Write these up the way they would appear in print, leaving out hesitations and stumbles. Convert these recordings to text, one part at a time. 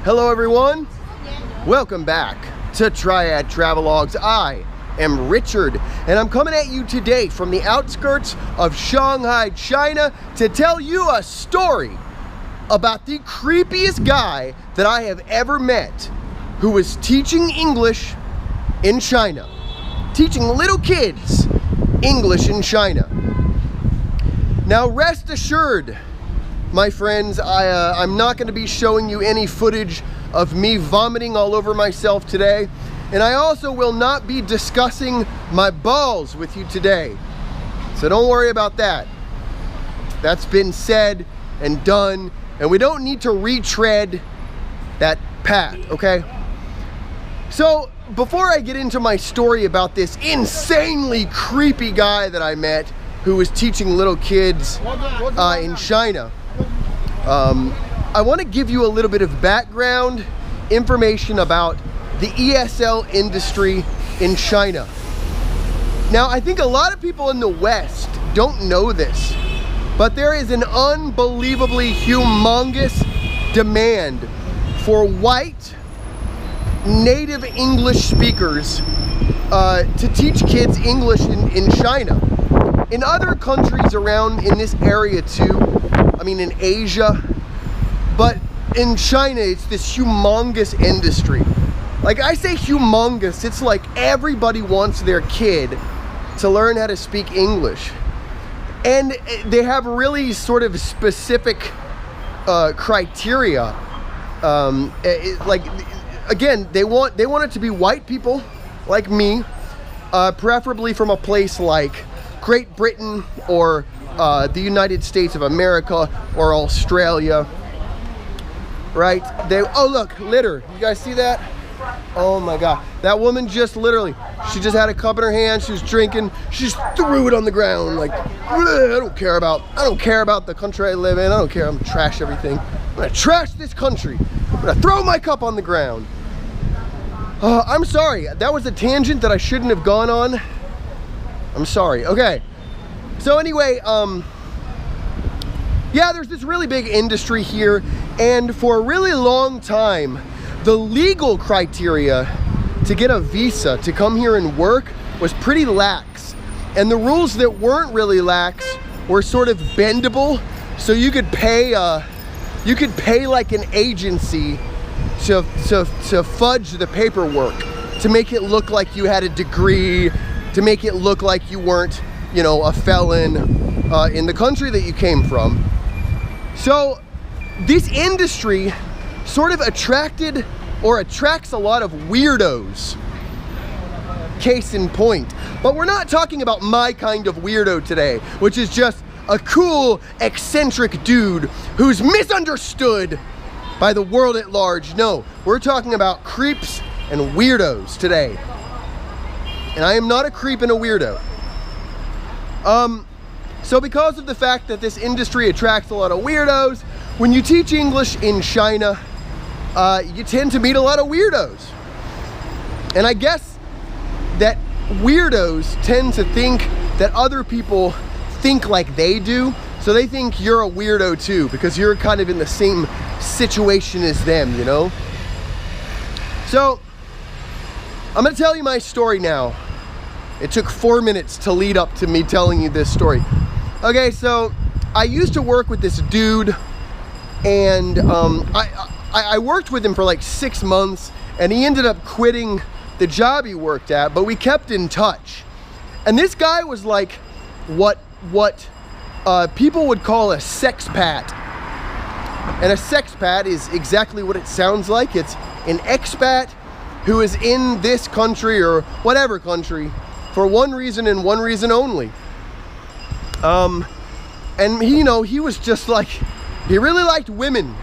Hello everyone, welcome back to Triad Travelogues. I am Richard and I'm coming at you today from the outskirts of Shanghai, China to tell you a story about the creepiest guy that I have ever met who was teaching English in China. Teaching little kids English in China. Now rest assured, my friends, I'm not going to be showing you any footage of me vomiting all over myself today, and I also will not be discussing my balls with you today. So don't worry about that. That's been said and done, and we don't need to retread that path, okay? So before I get into my story about this insanely creepy guy that I met who was teaching little kids in China, I want to give you a little bit of background information about the ESL industry in China. Now, I think a lot of people in the West don't know this, but there is an unbelievably humongous demand for white native English speakers to teach kids English in China. In other countries around in this area too, I mean in Asia, but in China it's this humongous industry. Like I say humongous, it's like everybody wants their kid to learn how to speak English. And they have really sort of specific criteria. Again, they want it to be white people like me, preferably from a place like Great Britain or the United States of America or Australia, right? Oh look, litter. You guys see that? Oh my God, that woman just literally, she just had a cup in her hand, she was drinking, she just threw it on the ground like, I don't care about the country I live in, I don't care, I'm gonna trash everything. I'm gonna trash this country. I'm gonna throw my cup on the ground. I'm sorry, that was a tangent that I shouldn't have gone on. I'm sorry. Okay, so anyway, yeah, there's this really big industry here, and for a really long time the legal criteria to get a visa to come here and work was pretty lax, and the rules that weren't really lax were sort of bendable, so you could pay like an agency to fudge the paperwork, to make it look like you had a degree, to make it look like you weren't, you know, a felon in the country that you came from. So this industry sort of attracted or attracts a lot of weirdos. Case in point. But we're not talking about my kind of weirdo today, which is just a cool, eccentric dude who's misunderstood by the world at large. No, we're talking about creeps and weirdos today. And I am not a creep and a weirdo. So because of the fact that this industry attracts a lot of weirdos, when you teach English in China, you tend to meet a lot of weirdos. And I guess that weirdos tend to think that other people think like they do, so they think you're a weirdo too, because you're kind of in the same situation as them, you know? So, I'm gonna tell you my story now. It took 4 minutes to lead up to me telling you this story. Okay, so I used to work with this dude, and I worked with him for like 6 months, and he ended up quitting the job he worked at, but we kept in touch. And this guy was like what people would call a sexpat. And a sexpat is exactly what it sounds like. It's an expat who is in this country or whatever country for one reason and one reason only. And he, you know, he was just like, he really liked women.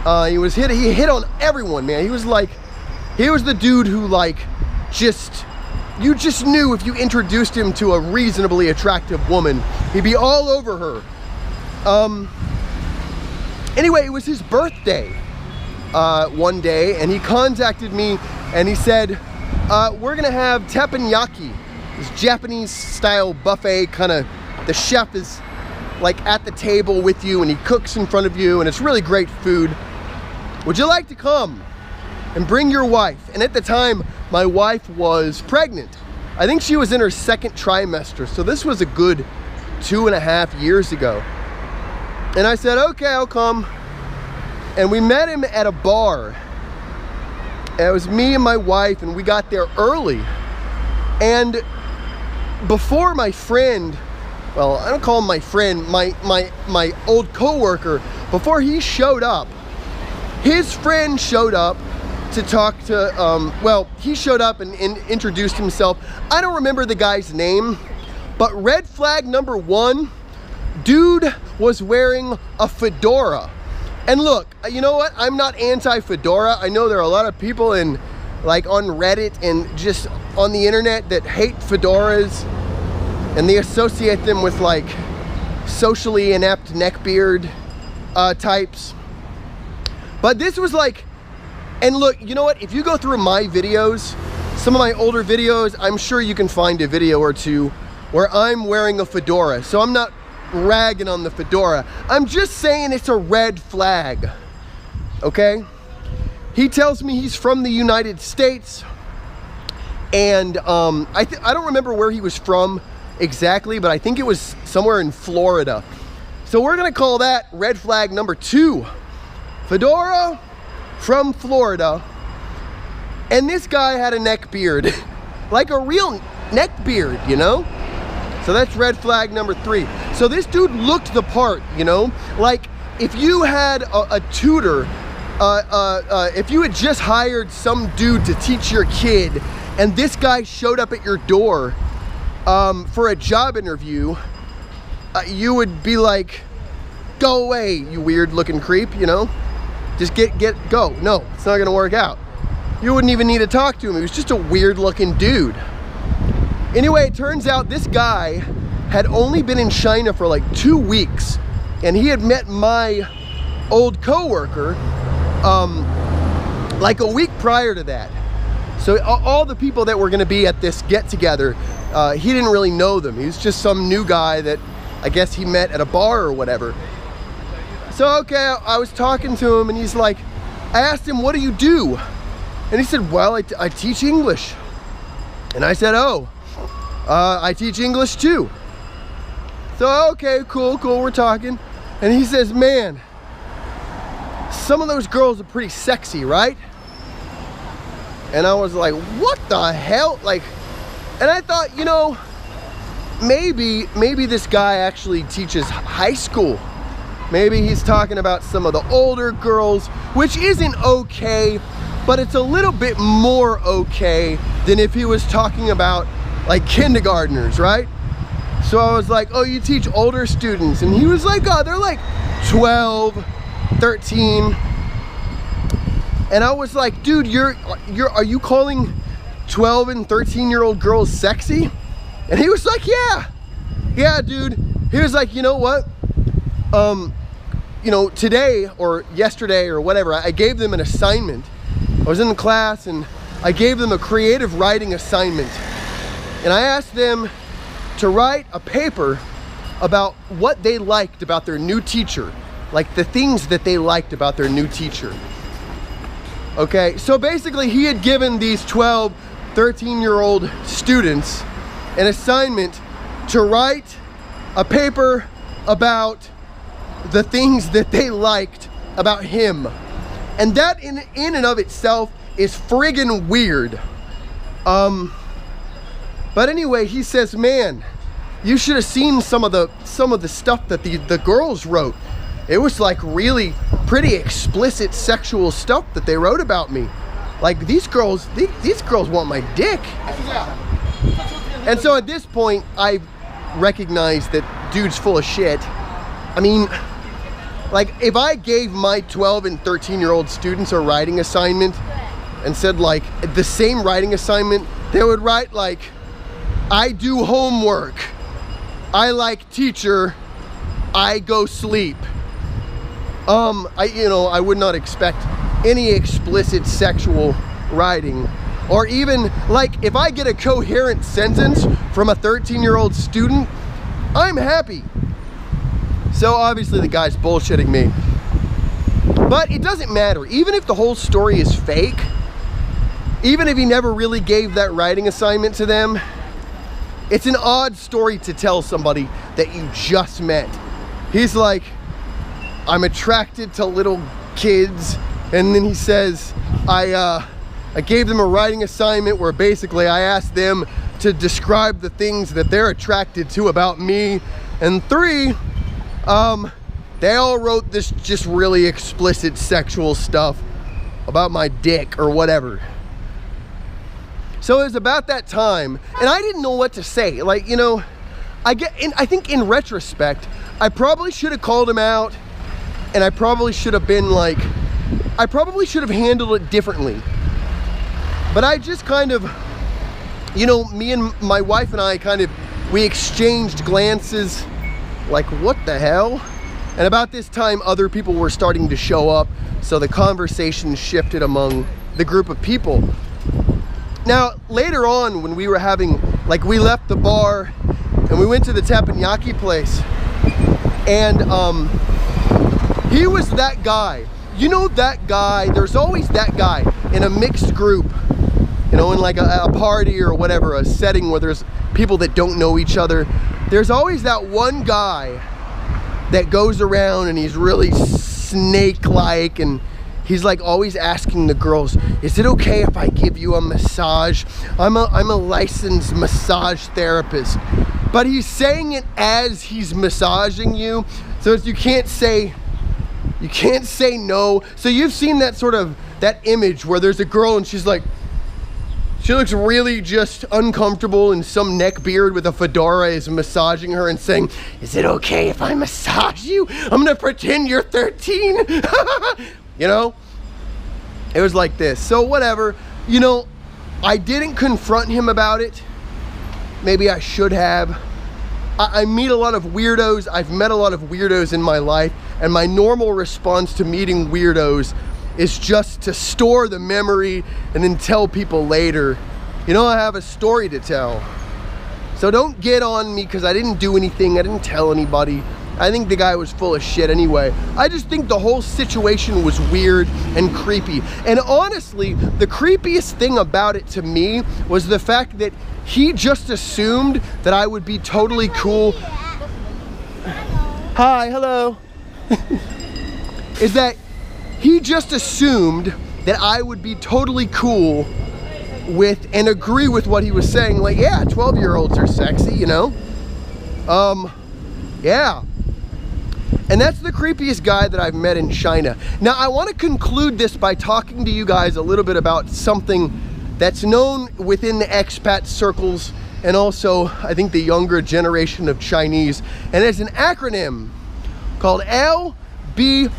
He hit on everyone, man. He was the dude who like, you just knew if you introduced him to a reasonably attractive woman, he'd be all over her. Anyway, it was his birthday one day, and he contacted me and he said, we're gonna have teppanyaki, this Japanese style buffet kind of. The chef is like at the table with you, and he cooks in front of you, and it's really great food. Would you like to come and bring your wife? And at the time, my wife was pregnant. I think she was in her second trimester, so this was a good 2.5 years ago. And I said, okay, I'll come. And we met him at a bar. And it was me and my wife, and we got there early. And before my friend, well, I don't call him my friend, my old coworker, before he showed up, his friend showed up to talk to, well, he showed up and introduced himself. I don't remember the guy's name, but red flag number 1, dude was wearing a fedora. And look, you know what? I'm not anti-fedora. I know there are a lot of people on Reddit and just on the internet that hate fedoras, and they associate them with like socially inept neckbeard types. But this was like, and look, you know what? If you go through my videos, some of my older videos, I'm sure you can find a video or two where I'm wearing a fedora. So I'm not ragging on the fedora. I'm just saying it's a red flag, okay? He tells me he's from the United States, and I don't remember where he was from exactly, but I think it was somewhere in Florida. So we're gonna call that red flag number 2. Fedora from Florida. And this guy had a neck beard, like a real neck beard, you know? So that's red flag number 3. So this dude looked the part, you know? Like if you had a tutor, if you had just hired some dude to teach your kid, and this guy showed up at your door for a job interview, you would be like, go away, you weird looking creep, you know? Just go. No, it's not gonna work out. You wouldn't even need to talk to him. He was just a weird looking dude. Anyway, it turns out this guy had only been in China for like 2 weeks, and he had met my old coworker like a week prior to that. So all the people that were gonna be at this get together, he didn't really know them. He was just some new guy that I guess he met at a bar or whatever. So okay, I was talking to him, and he's like, I asked him, what do you do? And he said, well, I teach English. And I said, oh, I teach English too. So okay, cool, we're talking. And he says, man, some of those girls are pretty sexy, right? And I was like, what the hell? Like, and I thought, you know, maybe this guy actually teaches high school. Maybe he's talking about some of the older girls, which isn't okay, but it's a little bit more okay than if he was talking about like kindergartners, right? So I was like, oh, you teach older students? And he was like, oh, they're like 12, 13. And I was like, dude, are you calling 12 and 13-year-old girls sexy? And he was like, yeah, dude. He was like, you know what? You know, today or yesterday or whatever, I gave them an assignment. I was in the class and I gave them a creative writing assignment. And I asked them to write a paper about what they liked about their new teacher, like the things that they liked about their new teacher. Okay, so basically he had given these 12, 13-year-old students an assignment to write a paper about the things that they liked about him. And that in and of itself is friggin' weird. But anyway, he says, man, you should have seen some of the stuff that the girls wrote. It was like really pretty explicit sexual stuff that they wrote about me. Like these girls want my dick. And so at this point, I recognized that dude's full of shit. I mean, like if I gave my 12 and 13-year-old students a writing assignment and said like the same writing assignment, they would write like, I do homework, I like teacher, I go sleep. I would not expect any explicit sexual writing, or even like if I get a coherent sentence from a 13-year-old student, I'm happy. So obviously the guy's bullshitting me. But it doesn't matter. Even if the whole story is fake, even if he never really gave that writing assignment to them, it's an odd story to tell somebody that you just met. He's like, I'm attracted to little kids, and then he says, I gave them a writing assignment where basically I asked them to describe the things that they're attracted to about me, and 3, they all wrote this just really explicit sexual stuff about my dick or whatever. So it was about that time, and I didn't know what to say. Like, you know, I think in retrospect, I probably should have called him out, and I probably should have been like, I probably should have handled it differently. But I just kind of, you know, me and my wife and I we exchanged glances, like, what the hell? And about this time, other people were starting to show up, so the conversation shifted among the group of people. Now, later on, when we were having, like, we left the bar and we went to the teppanyaki place, and he was that guy. You know that guy, there's always that guy in a mixed group, you know, in like a party or whatever, a setting where there's people that don't know each other. There's always that one guy that goes around and he's really snake-like, and he's like always asking the girls, is it okay if I give you a massage? I'm a licensed massage therapist. But he's saying it as he's massaging you, so you can't say no. So you've seen that sort of, that image where there's a girl and she's like, she looks really just uncomfortable, and some neckbeard with a fedora is massaging her and saying, is it okay if I massage you? I'm gonna pretend you're 13. You know? It was like this. So whatever, you know, I didn't confront him about it. Maybe I should have. I meet a lot of weirdos. I've met a lot of weirdos in my life, and my normal response to meeting weirdos is just to store the memory and then tell people later, you know, I have a story to tell. So don't get on me because I didn't do anything. I didn't tell anybody. I think the guy was full of shit anyway. I just think the whole situation was weird and creepy. And honestly, the creepiest thing about it to me was the fact that he just assumed that I would be totally cool. Hi, hello. Is that he just assumed that I would be totally cool with and agree with what he was saying. Like, yeah, 12-year-olds are sexy, you know? Yeah. And that's the creepiest guy that I've met in China. Now, I want to conclude this by talking to you guys a little bit about something that's known within the expat circles and also, I think, the younger generation of Chinese. And it's an acronym called LBH.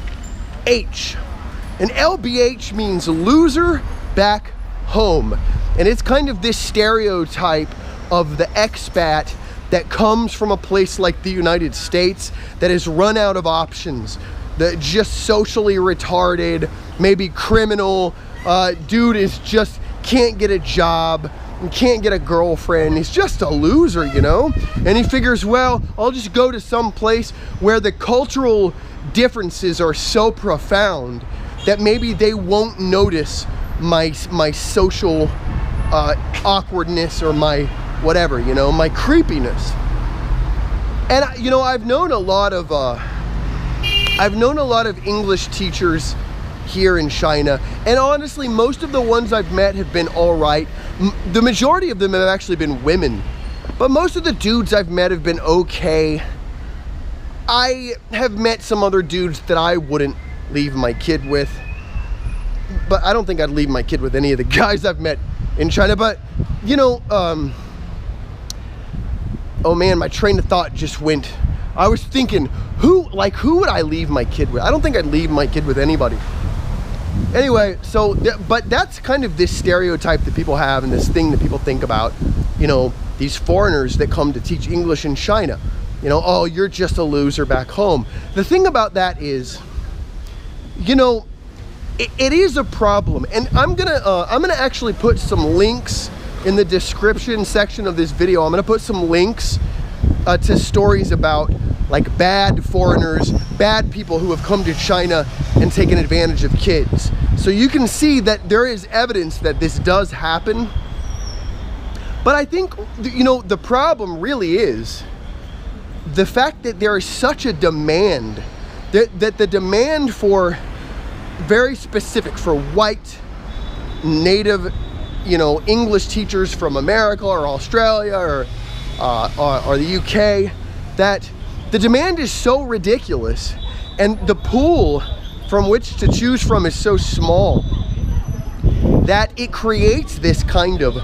And LBH means loser back home. And it's kind of this stereotype of the expat that comes from a place like the United States that has run out of options, that just socially retarded, maybe criminal, dude is just can't get a job, can't get a girlfriend, he's just a loser, you know? And he figures, well, I'll just go to some place where the cultural differences are so profound that maybe they won't notice my social awkwardness or my whatever, you know, my creepiness. And you know, I've known a lot of English teachers here in China, and honestly, most of the ones I've met have been all right. The majority of them have actually been women, but most of the dudes I've met have been okay. I have met some other dudes that I wouldn't leave my kid with, but I don't think I'd leave my kid with any of the guys I've met in China. But you know, oh man, my train of thought just went. I was thinking, who would I leave my kid with? I don't think I'd leave my kid with anybody. Anyway, so, but that's kind of this stereotype that people have and this thing that people think about, you know, these foreigners that come to teach English in China. You know, oh, you're just a loser back home. The thing about that is, you know, it is a problem. And I'm gonna actually put some links in the description section of this video. I'm gonna put some links to stories about like bad foreigners, bad people who have come to China and taken advantage of kids. So you can see that there is evidence that this does happen. But I think, you know, the problem really is the fact that there is such a demand, that the demand for very specific, for white, native, you know, English teachers from America or Australia or the UK, that the demand is so ridiculous and the pool from which to choose from is so small that it creates this kind of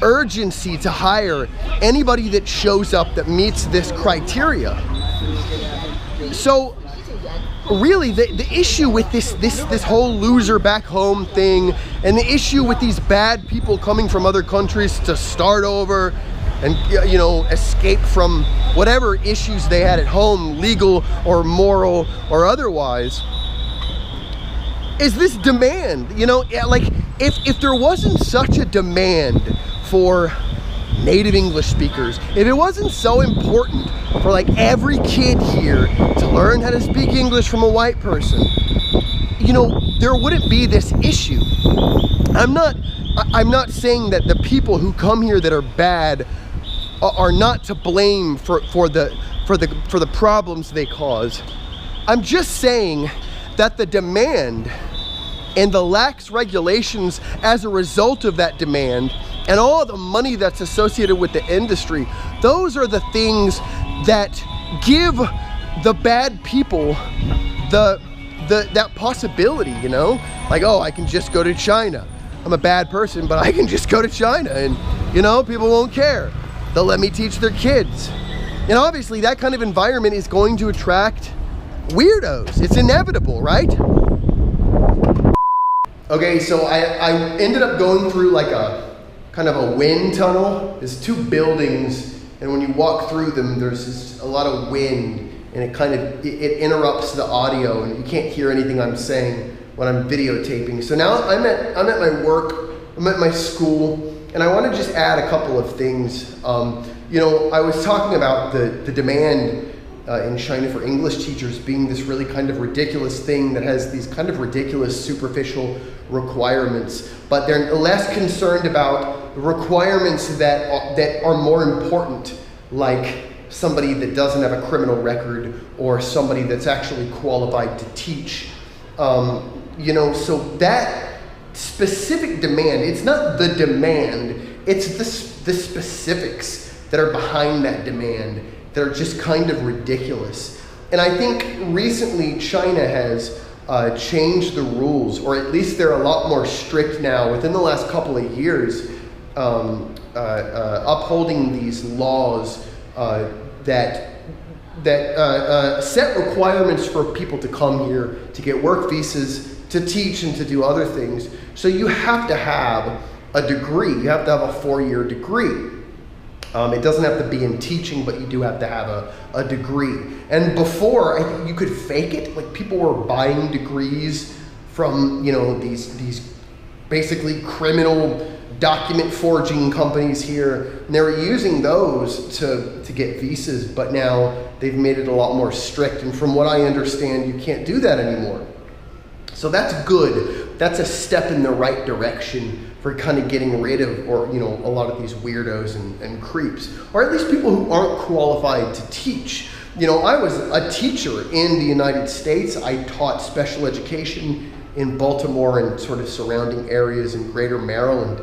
urgency to hire anybody that shows up that meets this criteria. So really the issue with this whole loser back home thing, and the issue with these bad people coming from other countries to start over and, you know, escape from whatever issues they had at home, legal or moral or otherwise, is this demand. You know, like if there wasn't such a demand for native English speakers, if it wasn't so important for like every kid here to learn how to speak English from a white person, you know, there wouldn't be this issue. I'm not saying that the people who come here that are bad are not to blame for the problems they cause. I'm just saying that the demand and the lax regulations as a result of that demand and all the money that's associated with the industry, those are the things that give the bad people that possibility, you know? Like, oh, I can just go to China. I'm a bad person, but I can just go to China and, you know, people won't care. They'll let me teach their kids. And obviously that kind of environment is going to attract weirdos. It's inevitable, right? Okay, so I ended up going through like a kind of a wind tunnel. There's two buildings, and when you walk through them, there's just a lot of wind, and it interrupts the audio, and you can't hear anything I'm saying when I'm videotaping. So now I'm at my work, I'm at my school, and I want to just add a couple of things. You know, I was talking about the demand in China for English teachers being this really kind of ridiculous thing that has these kind of ridiculous superficial requirements, but they're less concerned about requirements that are more important, like somebody that doesn't have a criminal record or somebody that's actually qualified to teach. You know, so that specific demand, it's not the demand, it's the specifics that are behind that demand that are just kind of ridiculous. And I think recently China has changed the rules, or at least they're a lot more strict now within the last couple of years, upholding these laws that set requirements for people to come here, to get work visas, to teach and to do other things. So you have to have a degree. You have to have a 4-year degree. It doesn't have to be in teaching, but you do have to have a degree. And before, I think you could fake it. Like, people were buying degrees from, you know, these basically criminal document forging companies here, and they were using those to get visas, but now they've made it a lot more strict, and from what I understand, you can't do that anymore. So that's good. That's a step in the right direction for kind of getting rid of, or, you know, a lot of these weirdos and creeps, or at least people who aren't qualified to teach. You know, I was a teacher in the United States. I taught special education in Baltimore and sort of surrounding areas in Greater Maryland.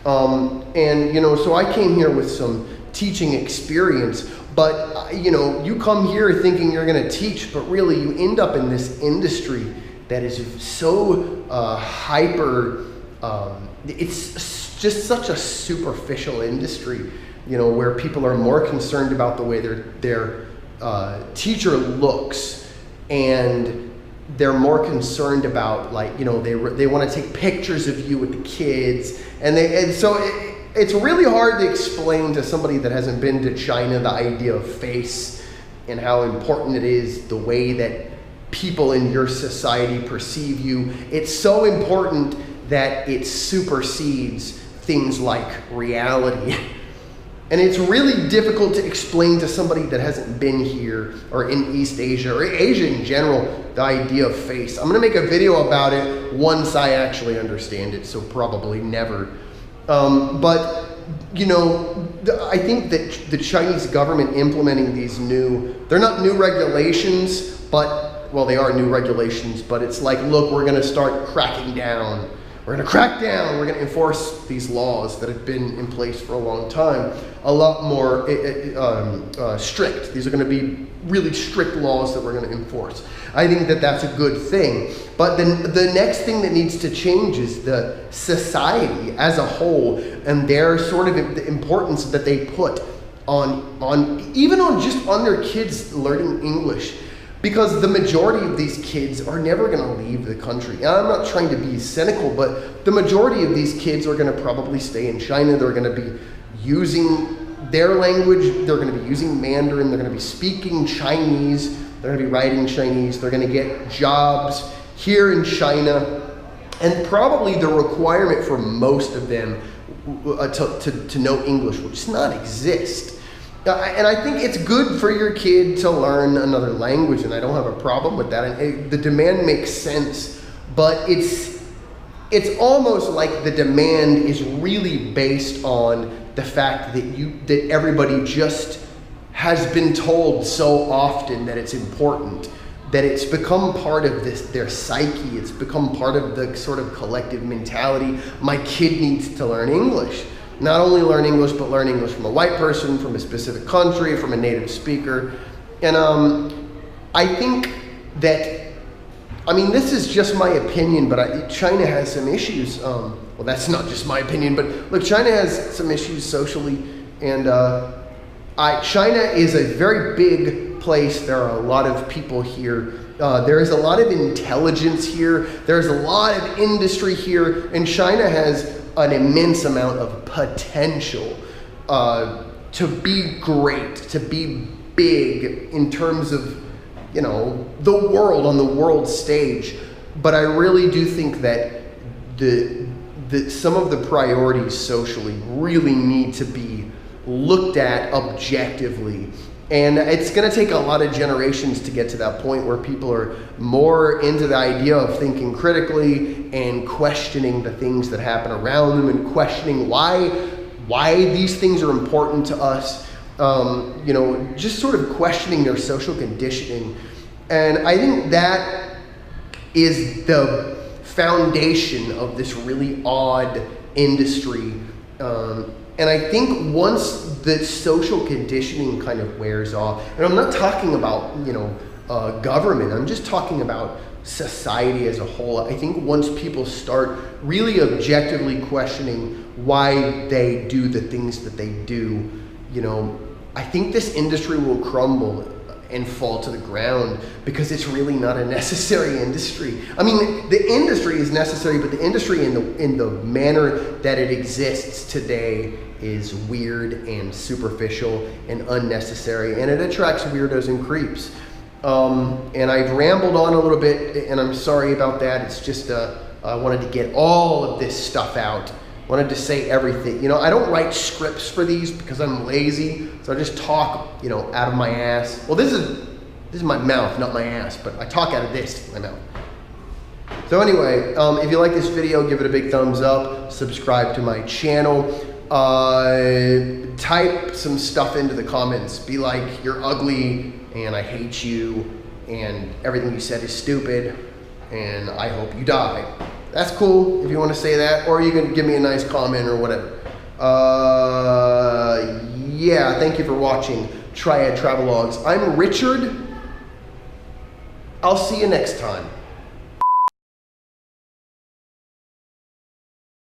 And, you know, so I came here with some teaching experience, but, you know, you come here thinking you're going to teach, but really you end up in this industry that is so hyper, it's just such a superficial industry, you know, where people are more concerned about the way their teacher looks, and they're more concerned about, like, you know, they want to take pictures of you with the kids, and so it's really hard to explain to somebody that hasn't been to China the idea of face and how important it is, the way that people in your society perceive you. It's so important that it supersedes things like reality. And it's really difficult to explain to somebody that hasn't been here or in East Asia or Asia in general, the idea of face. I'm gonna make a video about it once I actually understand it, so probably never. But you know, I think that the Chinese government implementing these they're not new regulations, but, well, they are new regulations, but it's like, look, we're gonna start cracking down. We're gonna crack down, we're gonna enforce these laws that have been in place for a long time, a lot more strict. These are gonna be really strict laws that we're gonna enforce. I think that that's a good thing. But then the next thing that needs to change is the society as a whole and their sort of the importance that they put even on their kids learning English. Because the majority of these kids are never going to leave the country. And I'm not trying to be cynical, but the majority of these kids are going to probably stay in China. They're going to be using their language. They're going to be using Mandarin. They're going to be speaking Chinese. They're going to be writing Chinese. They're going to get jobs here in China. And probably the requirement for most of them to know English will just not exist. And I think it's good for your kid to learn another language, and I don't have a problem with that. And the demand makes sense, but it's almost like the demand is really based on the fact that everybody just has been told so often that it's important, that it's become part of their psyche. It's become part of the sort of collective mentality. My kid needs to learn English. Not only learn English, but learn English from a white person, from a specific country, from a native speaker. And I think that, I mean, this is just my opinion, but China has some issues. Well, that's not just my opinion, but look, China has some issues socially. And China is a very big place. There are a lot of people here. There is a lot of intelligence here. There's a lot of industry here. And China has an immense amount of potential to be great, to be big in terms of, you know, the world, on the world stage. But I really do think that some of the priorities socially really need to be looked at objectively. And it's going to take a lot of generations to get to that point where people are more into the idea of thinking critically and questioning the things that happen around them and questioning why these things are important to us. You know, just sort of questioning their social conditioning. And I think that is the foundation of this really odd industry. And I think once the social conditioning kind of wears off, and I'm not talking about, you know, government, I'm just talking about society as a whole. I think once people start really objectively questioning why they do the things that they do, you know, I think this industry will crumble and fall to the ground because it's really not a necessary industry. I mean, the industry is necessary, but the industry in the manner that it exists today is weird and superficial and unnecessary, and it attracts weirdos and creeps. And I've rambled on a little bit, and I'm sorry about that. It's just I wanted to get all of this stuff out. Wanted to say everything. You know, I don't write scripts for these because I'm lazy, so I just talk, you know, out of my ass. Well, this is my mouth, not my ass, but I talk out of my mouth. So anyway, if you like this video, give it a big thumbs up, subscribe to my channel, type some stuff into the comments. Be like, you're ugly, and I hate you, and everything you said is stupid, and I hope you die. That's cool if you want to say that, or you can give me a nice comment or whatever. Yeah, thank you for watching Triad Travelogues. I'm Richard. I'll see you next time.